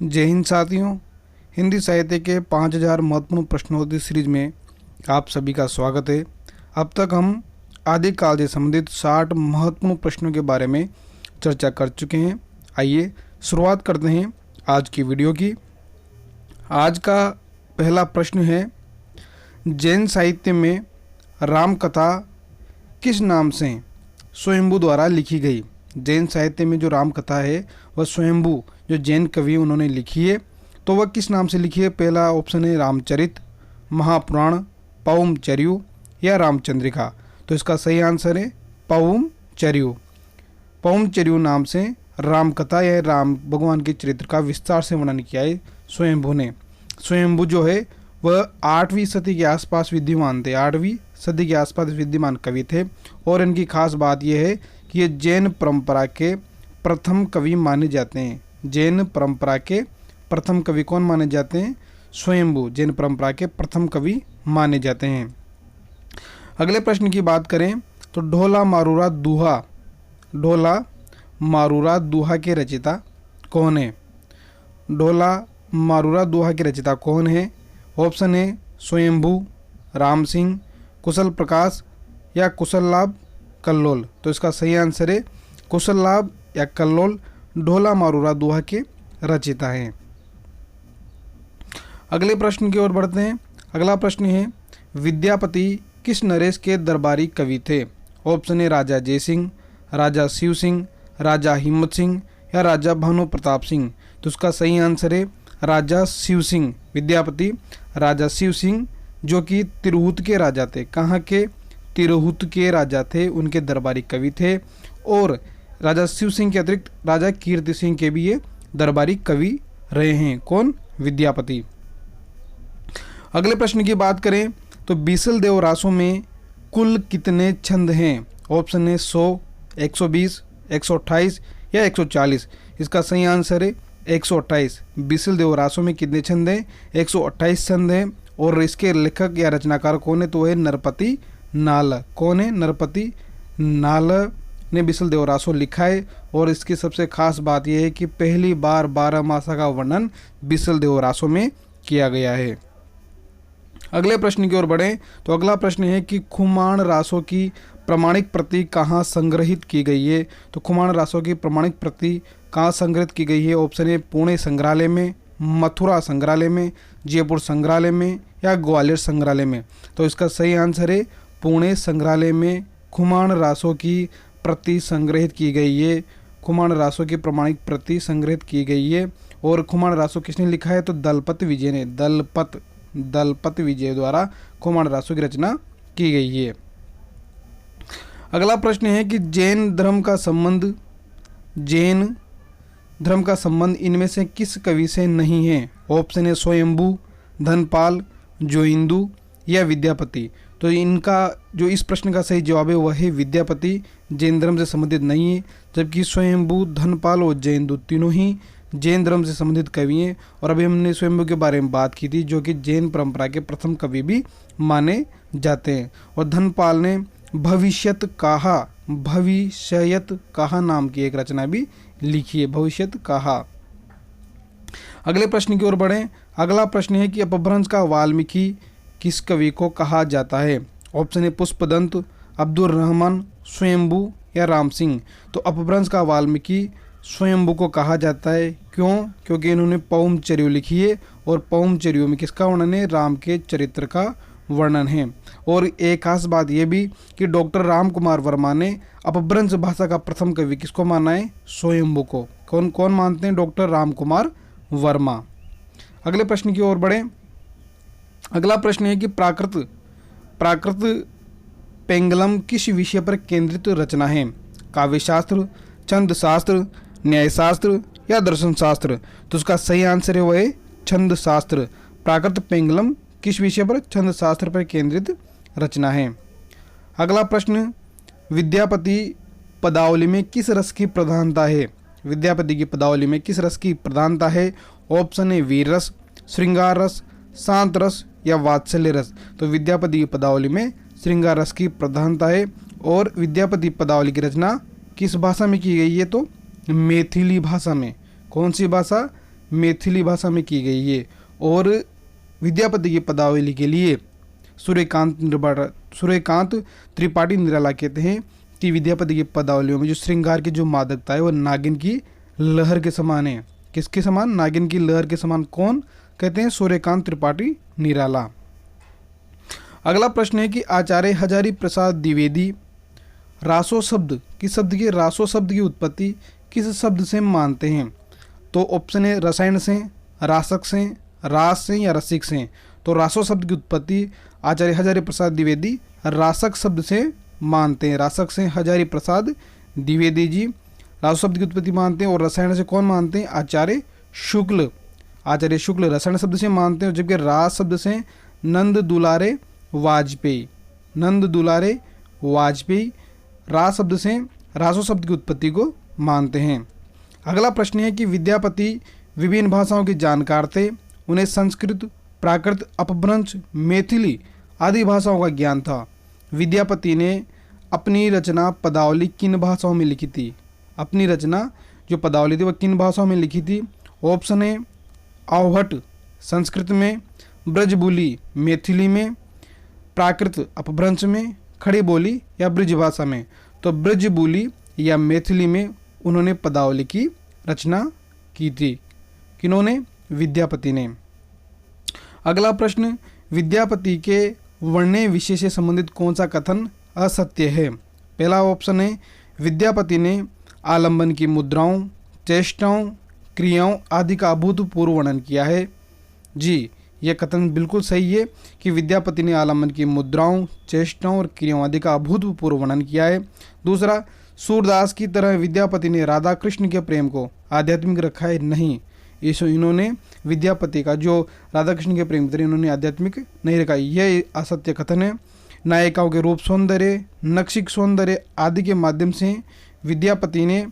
जय हिंद साथियों। हिंदी साहित्य के 5000 महत्वपूर्ण प्रश्नोत्तरी सीरीज में आप सभी का स्वागत है। अब तक हम आदिकाल से संबंधित 60 महत्वपूर्ण प्रश्नों के बारे में चर्चा कर चुके हैं। आइए शुरुआत करते हैं आज की वीडियो की। आज का पहला प्रश्न है, जैन साहित्य में राम कथा किस नाम से स्वयंभू द्वारा लिखी गई? जैन साहित्य में जो राम कथा है वह स्वयंभू जो जैन कवि उन्होंने लिखी है, तो वह किस नाम से लिखी है? पहला ऑप्शन है रामचरित, महापुराण, पौमचर्यु या रामचंद्रिका। तो इसका सही आंसर है पौमचर्यु। पौमचर्यु नाम से राम कथा या राम भगवान के चरित्र का विस्तार से वर्णन किया है स्वयंभू ने। स्वयंभू जो है वह 8वीं सदी के आसपास विद्यमान थे, 8वीं सदी के आसपास विद्यमान कवि थे। और इनकी खास बात यह है कि ये जैन परंपरा के प्रथम कवि माने जाते हैं। जैन परंपरा के प्रथम कवि कौन माने जाते हैं? स्वयंभू जैन परंपरा के प्रथम कवि माने जाते हैं। अगले प्रश्न की बात करें तो ढोला मारूरा दूहा के रचयिता कौन है? ढोला मारूरा दूहा के रचयिता कौन है? ऑप्शन है स्वयंभू, राम सिंह, कुशल प्रकाश या कुशल लाभ कल्लोल। तो इसका सही आंसर है कुशल लाभ या कल्लोल ढोला मारूरा दूहा के रचयिता हैं। अगले प्रश्न की ओर बढ़ते हैं। अगला प्रश्न है, विद्यापति किस नरेश के दरबारी कवि थे? ऑप्शन है राजा जयसिंह, राजा शिव सिंह, राजा हिम्मत सिंह या राजा भानु प्रताप सिंह। तो उसका सही आंसर है राजा शिव सिंह। विद्यापति राजा शिव सिंह जो कि तिरहुत के राजा थे। कहाँ के? तिरहुत के राजा थे, उनके दरबारी कवि थे। और राजा शिव सिंह के अतिरिक्त राजा कीर्ति सिंह के भी ये दरबारी कवि रहे हैं। कौन? विद्यापति। अगले प्रश्न की बात करें तो बीसल देव रासों में कुल कितने छंद हैं? ऑप्शन है 100, 120, 128 या 140। इसका सही आंसर है 128। बीसल देव रासों में कितने छंद हैं? 128 छंद हैं। और इसके लेखक या रचनाकार कौन है? तो वह है नरपति नाल। कौन है? नरपति नाल ने बीसल देव रासो लिखा है। और इसकी सबसे खास बात यह है कि पहली बार 12 मासा का वर्णन बीसल देव रासो में किया गया है। अगले प्रश्न की ओर बढ़ें तो अगला प्रश्न है कि खुमान रासो की प्रमाणिक प्रति कहाँ संग्रहित की गई है? तो खुमान रासो की प्रमाणिक प्रति कहाँ संग्रहित की गई है? ऑप्शन है पुणे संग्रहालय में, मथुरा संग्रहालय में, जयपुर संग्रहालय में या ग्वालियर संग्रहालय में। तो इसका सही आंसर है पुणे संग्रहालय में खुमान रासो की प्रति संग्रहित की गई है। खुमान रासो की प्रमाणिक प्रति संग्रहित की गई है। और खुमान रासो किसने लिखा है? तो दलपत विजय ने, दलपत विजय द्वारा खुमान रासो की रचना की गई है। अगला प्रश्न है कि जैन धर्म का संबंध इनमें से किस कवि से नहीं है? ऑप्शन है स्वयंभू, धनपाल, जोइंदू या विद्यापति। तो इनका जो इस प्रश्न का सही जवाब है वह है विद्यापति जैन धर्म से संबंधित नहीं है। जबकि स्वयंभू, धनपाल और जयंदू तीनों ही जैन धर्म से संबंधित कवि हैं। और अभी हमने स्वयंभू के बारे में बात की थी जो कि जैन परंपरा के प्रथम कवि भी माने जाते हैं। और धनपाल ने भविष्यत कहा नाम की एक रचना भी लिखी है, भविष्यत कहा। अगले प्रश्न की ओर बढ़ें। अगला प्रश्न है कि अपभ्रंश का वाल्मीकि किस कवि को कहा जाता है? ऑप्शन है पुष्पदंत, अब्दुल रहमान, स्वयंभू या राम सिंह। तो अपभ्रंश का वाल्मीकि स्वयंभू को कहा जाता है। क्यों? क्योंकि इन्होंने पौमचर्यु लिखी है। और पौमचर्यु में किसका वर्णन है? राम के चरित्र का वर्णन है। और एक खास बात यह भी कि डॉक्टर राम कुमार वर्मा ने अपभ्रंश भाषा का प्रथम कवि किसको माना है? स्वयंभू को। कौन मानते हैं? डॉक्टर राम कुमार वर्मा। अगले प्रश्न की ओर बढ़ें। अगला प्रश्न है कि प्राकृत पेंगलम किस विषय पर केंद्रित रचना है? काव्यशास्त्र, छंद शास्त्र, न्याय शास्त्र या दर्शन शास्त्र। तो उसका सही आंसर है वह है छंद शास्त्र। प्राकृत पेंगलम किस विषय पर? छंद शास्त्र पर केंद्रित रचना है। अगला प्रश्न, विद्यापति पदावली में किस रस की प्रधानता है? विद्यापति की पदावली में किस रस की प्रधानता है? ऑप्शन है वीर रस, श्रृंगार रस, शांत रस या वात्सल्य रस। तो विद्यापति की पदावली में श्रृंगार रस की प्रधानता है। और विद्यापति पदावली की रचना किस भाषा में की गई है? तो मैथिली भाषा में। कौन सी भाषा? मैथिली भाषा में की गई है। और विद्यापति की पदावली के लिए सूर्यकांत त्रिपाठी निराला कहते हैं कि विद्यापति की पदावलियों में जो श्रृंगार की जो मादकता है वो नागिन की लहर के समान है। किसके समान? नागिन की लहर के समान। कौन कहते हैं? सूर्यकांत त्रिपाठी निराला। अगला प्रश्न है कि आचार्य हजारी प्रसाद द्विवेदी रासो शब्द की रासो शब्द की उत्पत्ति किस शब्द से मानते हैं? तो ऑप्शन है रसायन से, रासक से, रास से या रसिक से। तो रासो शब्द की उत्पत्ति आचार्य हजारी प्रसाद द्विवेदी रासक शब्द से मानते हैं। रासक से हजारी प्रसाद द्विवेदी जी रासो शब्द की उत्पत्ति मानते हैं। और रसायन से कौन मानते हैं? आचार्य शुक्ल रसायन शब्द से मानते हैं। जबकि रास शब्द से नंद दुलारे वाजपेयी रास शब्द से रासो शब्द की उत्पत्ति को मानते हैं। अगला प्रश्न है कि विद्यापति विभिन्न भाषाओं के जानकार थे। उन्हें संस्कृत, प्राकृत, अपभ्रंश, मैथिली आदि भाषाओं का ज्ञान था। विद्यापति ने अपनी रचना पदावली किन भाषाओं में लिखी थी? अपनी रचना जो पदावली थी वह किन भाषाओं में लिखी थी? ऑप्शन है आवहट संस्कृत में, ब्रजबुली मैथिली में, प्राकृत अपभ्रंश में, खड़ी बोली या ब्रज भाषा में। तो ब्रजबुली या मैथिली में उन्होंने पदावली की रचना की थी। किन्होंने? विद्यापति ने। अगला प्रश्न, विद्यापति के वर्ण्य विषय से संबंधित कौन सा कथन असत्य है? पहला ऑप्शन है विद्यापति ने आलंबन की मुद्राओं, चेष्टाओं, क्रियाओं आदि का अभूतपूर्व वर्णन किया है। जी, यह कथन बिल्कुल सही है कि विद्यापति ने आलंबन की मुद्राओं, चेष्टाओं और क्रियाओं आदि का अभूतपूर्व वर्णन किया है। दूसरा, सूरदास की तरह विद्यापति ने राधा कृष्ण के प्रेम को आध्यात्मिक रखा है? नहीं, इन्होंने विद्यापति का जो राधा कृष्ण के प्रेम थे इन्होंने आध्यात्मिक नहीं रखा। यह असत्य कथन है। नायिकाओं के रूप सौंदर्य, नक्शिक सौंदर्य आदि के माध्यम से विद्यापति ने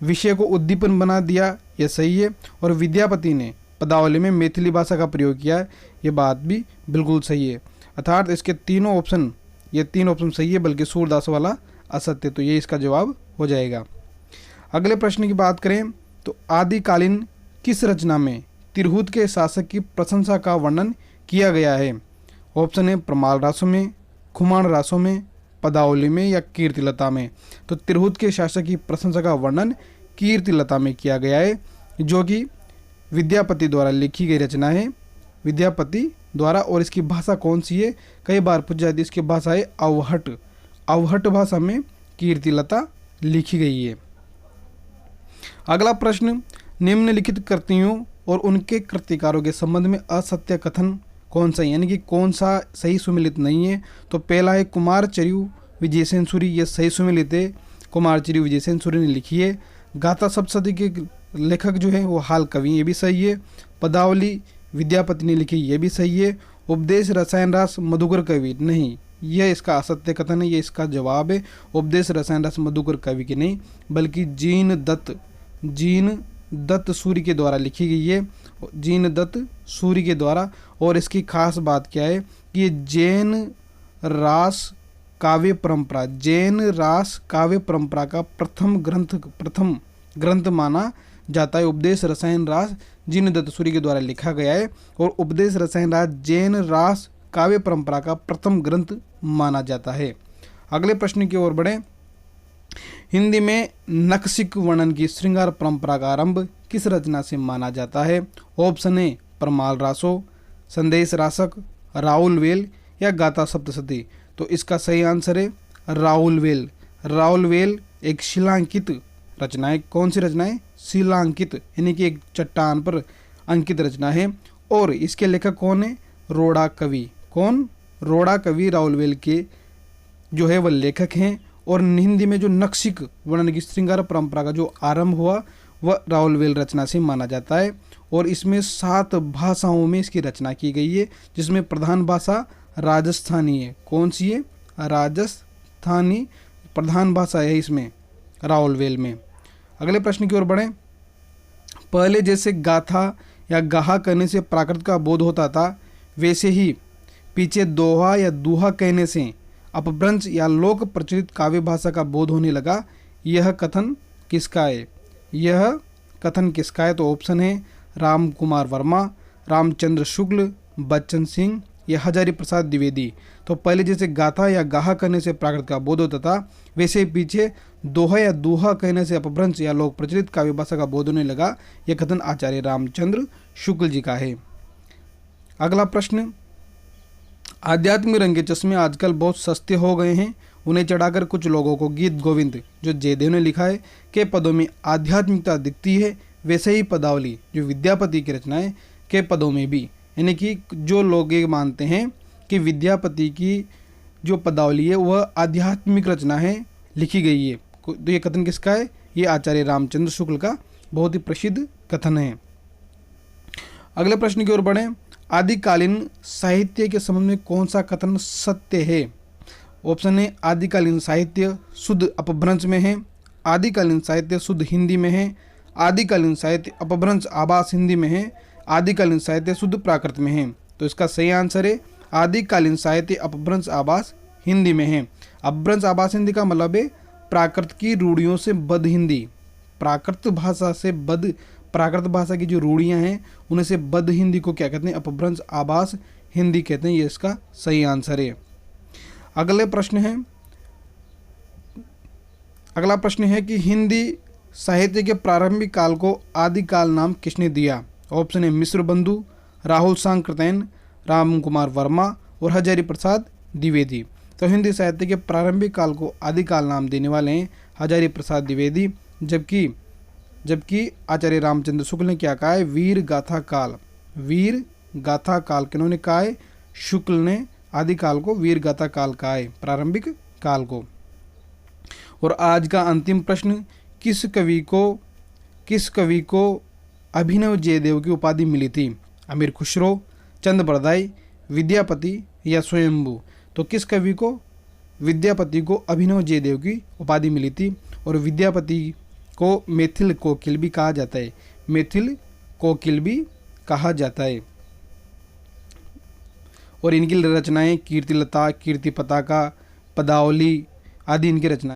विषय को उद्दीपन बना दिया, यह सही है। और विद्यापति ने पदावली में मैथिली भाषा का प्रयोग किया है, ये बात भी बिल्कुल सही है। अर्थात इसके तीन ऑप्शन सही है, बल्कि सूरदास वाला असत्य। तो ये इसका जवाब हो जाएगा। अगले प्रश्न की बात करें तो आदिकालीन किस रचना में तिरहुत के शासक की प्रशंसा का वर्णन किया गया है? ऑप्शन है प्रमाल रासों में, खुमान रासों में, पदावली में या कीर्तिलता में। तो तिरहुत के शासक की प्रशंसा का वर्णन कीर्तिलता में किया गया है, जो कि विद्यापति द्वारा लिखी गई रचना है। विद्यापति द्वारा। और इसकी भाषा कौन सी है? कई बार पूछ जाती है। इसकी भाषा है अवहट भाषा में कीर्तिलता लिखी गई है। अगला प्रश्न, निम्नलिखित कृतियों और उनके कृतिकारों के संबंध में असत्य कथन कौन सा है? यानी कि कौन सा सही सुमिलित नहीं है? तो पहला है कुमारचर्यु विजयसेन सूरि, यह सही सुमिलित है। कुमारचर्यु विजयसेन सूरि ने लिखी है। गाथा सप्तशती के लेखक जो है वो हाल कवि, ये भी सही है। पदावली विद्यापति ने लिखी, ये भी सही है। उपदेश रसायन रास मधुकर कवि, नहीं, यह इसका असत्य कथन है। ये इसका जवाब है। उपदेश रसायन रास मधुकर कवि की नहीं, बल्कि जीन दत्त सूरि के द्वारा लिखी गई है। जीन दत्त सूरि के द्वारा। और इसकी खास बात क्या है कि ये जैन रास काव्य परंपरा का प्रथम ग्रंथ माना जाता है। उपदेश रसायन रास जीन दत्त सूरि के द्वारा लिखा गया है। और उपदेश रसायन रास जैन रास काव्य परंपरा का प्रथम ग्रंथ माना जाता है। अगले प्रश्न की ओर बढ़ें। हिंदी में नक्शिक वर्णन की श्रृंगार परंपरा का आरंभ किस रचना से माना जाता है? ऑप्शन ए प्रमाल रासो, संदेश रासक, राहुल वेल या गाथा सप्तशती। तो इसका सही आंसर है राहुल वेल एक शिलांकित रचना है। कौन सी रचना है? शिलांकित, यानी कि एक चट्टान पर अंकित रचना है। और इसके लेखक कौन है? रोड़ा कवि। कौन? रोड़ा कवि राहुल वेल के जो है वह लेखक हैं। और हिंदी में जो नक्शिक वर्णन की श्रृंगार परंपरा का जो आरंभ हुआ वह राहुल वेल रचना से माना जाता है। और इसमें 7 भाषाओं में इसकी रचना की गई है, जिसमें प्रधान भाषा राजस्थानी है। कौन सी है? राजस्थानी प्रधान भाषा है इसमें राहुल वेल में। अगले प्रश्न की ओर बढ़ें। पहले जैसे गाथा या गाहा कहने से प्राकृत का बोध होता था, वैसे ही पीछे दोहा या दूहा कहने से अपभ्रंश या लोक प्रचलित काव्य भाषा का बोध होने लगा। यह कथन किसका है? तो ऑप्शन है राम कुमार वर्मा, रामचंद्र शुक्ल, बच्चन सिंह या हजारी प्रसाद द्विवेदी। तो पहले जैसे गाथा या गाहा कहने से प्राकृत का बोध होता था, वैसे ही पीछे दोहा या दोहा कहने से अपभ्रंश या लोक प्रचलित काव्य भाषा का बोध होने लगा। यह कथन आचार्य रामचंद्र शुक्ल जी का है। अगला प्रश्न, आध्यात्मिक रंग के चश्मे आजकल बहुत सस्ते हो गए हैं, उन्हें चढ़ाकर कुछ लोगों को गीत गोविंद जो जयदेव ने लिखा है के पदों में आध्यात्मिकता दिखती है, वैसे ही पदावली जो विद्यापति की रचनाएं के पदों में भी, यानी कि जो लोग ये मानते हैं कि विद्यापति की जो पदावली है वह आध्यात्मिक रचना है, लिखी गई है। तो ये कथन किसका है? ये आचार्य रामचंद्र शुक्ल का बहुत ही प्रसिद्ध कथन है। अगले प्रश्न की ओर बढ़ें। आदिकालीन साहित्य के संबंध में कौन सा कथन सत्य है? ऑप्शन ए, आदिकालीन साहित्य शुद्ध अपभ्रंश में है, आदिकालीन साहित्य शुद्ध हिंदी में है, आदिकालीन साहित्य अपभ्रंश आभास हिंदी में है, आदिकालीन साहित्य शुद्ध प्राकृत में है। तो इसका सही आंसर है आदिकालीन साहित्य अपभ्रंश आभास हिंदी में है। अपभ्रंश आभास हिंदी का मतलब है प्राकृत की रूढ़ियों से बद्ध हिंदी, प्राकृत भाषा से बद्ध, प्राकृत भाषा की जो रूढ़ियां हैं उन्हें से बद्ध हिंदी को क्या कहते हैं? अपभ्रंश आभास हिंदी कहते हैं। ये इसका सही आंसर है। अगला प्रश्न है कि हिंदी साहित्य के प्रारंभिक काल को आदिकाल नाम किसने दिया? ऑप्शन है मिश्र बंधु, राहुल सांकृतैन, राम कुमार वर्मा और हजारी प्रसाद द्विवेदी। तो हिंदी साहित्य के प्रारंभिक काल को आदिकाल नाम देने वाले हैं हजारी प्रसाद द्विवेदी, जबकि आचार्य रामचंद्र शुक्ल ने क्या कहा है? वीर गाथा काल, वीर गाथा काल किन्होंने कहा है? शुक्ल ने आदिकाल को वीर गाथा काल कहा है, प्रारंभिक काल को। और आज का अंतिम प्रश्न, किस कवि को अभिनव जयदेव की उपाधि मिली थी? अमीर खुसरो, चंद बरदाई, विद्यापति या स्वयंभू? तो किस कवि को विद्यापति को अभिनव जयदेव की उपाधि मिली थी? और विद्यापति को मैथिल कोकिल भी कहा जाता है, मैथिल कोकिल भी कहा जाता है। और इनकी रचनाएं कीर्तिलता, कीर्ति पताका, पदावली आदि इनकी रचना